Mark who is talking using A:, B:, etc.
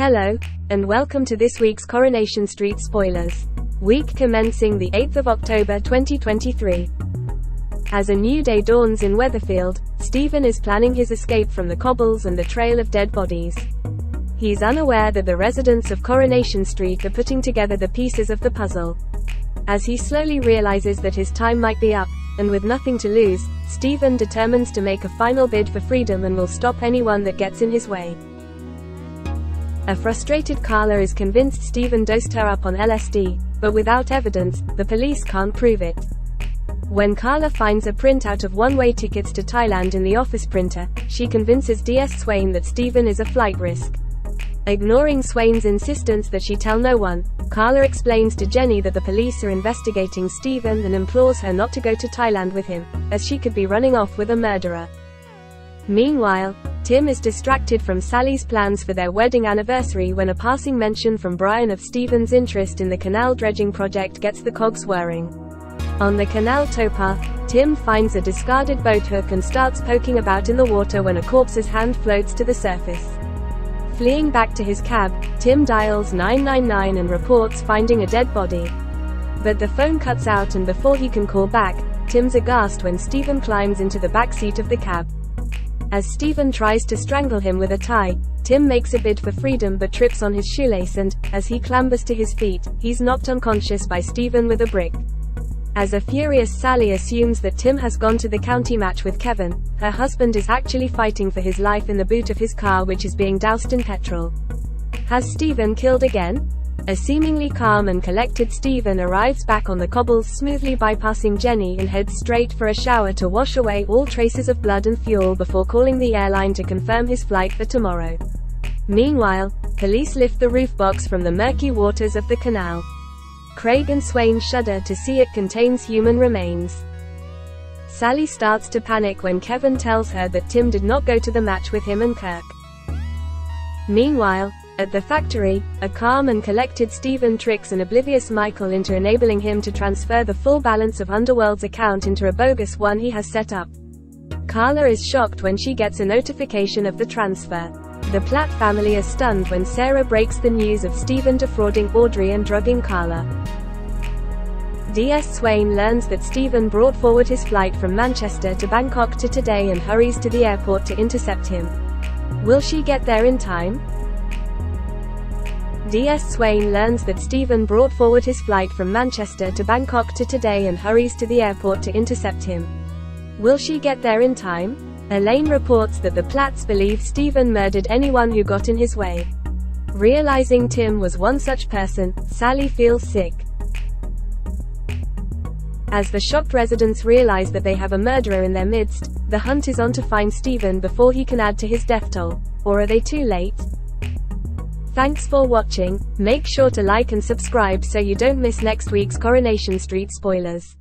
A: Hello, and welcome to this week's Coronation Street Spoilers. Week commencing the 8th of October 2023. As a new day dawns in Weatherfield, Stephen is planning his escape from the cobbles and the trail of dead bodies. He's unaware that the residents of Coronation Street are putting together the pieces of the puzzle. As he slowly realizes that his time might be up, and with nothing to lose, Stephen determines to make a final bid for freedom and will stop anyone that gets in his way. A frustrated Carla is convinced Stephen dosed her up on LSD, but without evidence, the police can't prove it. When Carla finds a printout of one-way tickets to Thailand in the office printer, she convinces DS Swain that Stephen is a flight risk. Ignoring Swain's insistence that she tell no one, Carla explains to Jenny that the police are investigating Stephen and implores her not to go to Thailand with him, as she could be running off with a murderer. Meanwhile, Tim is distracted from Sally's plans for their wedding anniversary when a passing mention from Brian of Stephen's interest in the canal dredging project gets the cogs whirring. On the canal towpath, Tim finds a discarded boat hook and starts poking about in the water when a corpse's hand floats to the surface. Fleeing back to his cab, Tim dials 999 and reports finding a dead body. But the phone cuts out, and before he can call back, Tim's aghast when Stephen climbs into the back seat of the cab. As Stephen tries to strangle him with a tie, Tim makes a bid for freedom but trips on his shoelace and, as he clambers to his feet, he's knocked unconscious by Stephen with a brick. As a furious Sally assumes that Tim has gone to the county match with Kevin, her husband is actually fighting for his life in the boot of his car, which is being doused in petrol. Has Stephen killed again? A seemingly calm and collected Stephen arrives back on the cobbles, smoothly bypassing Jenny, and heads straight for a shower to wash away all traces of blood and fuel before calling the airline to confirm his flight for tomorrow. Meanwhile, police lift the roof box from the murky waters of the canal. Craig and Swain shudder to see it contains human remains. Sally starts to panic when Kevin tells her that Tim did not go to the match with him and Kirk. Meanwhile, at the factory, a calm and collected Stephen tricks an oblivious Michael into enabling him to transfer the full balance of Underworld's account into a bogus one he has set up. Carla is shocked when she gets a notification of the transfer. The Platt family is stunned when Sarah breaks the news of Stephen defrauding Audrey and drugging Carla. DS Swain learns that Stephen brought forward his flight from Manchester to Bangkok to today and hurries to the airport to intercept him. Will she get there in time? DS Swain learns that Stephen brought forward his flight from Manchester to Bangkok to today and hurries to the airport to intercept him. Will she get there in time? Elaine reports that the Platts believe Stephen murdered anyone who got in his way. Realizing Tim was one such person, Sally feels sick. As the shocked residents realize that they have a murderer in their midst, the hunt is on to find Stephen before he can add to his death toll. Or are they too late? Thanks for watching. Make sure to like and subscribe so you don't miss next week's Coronation Street Spoilers.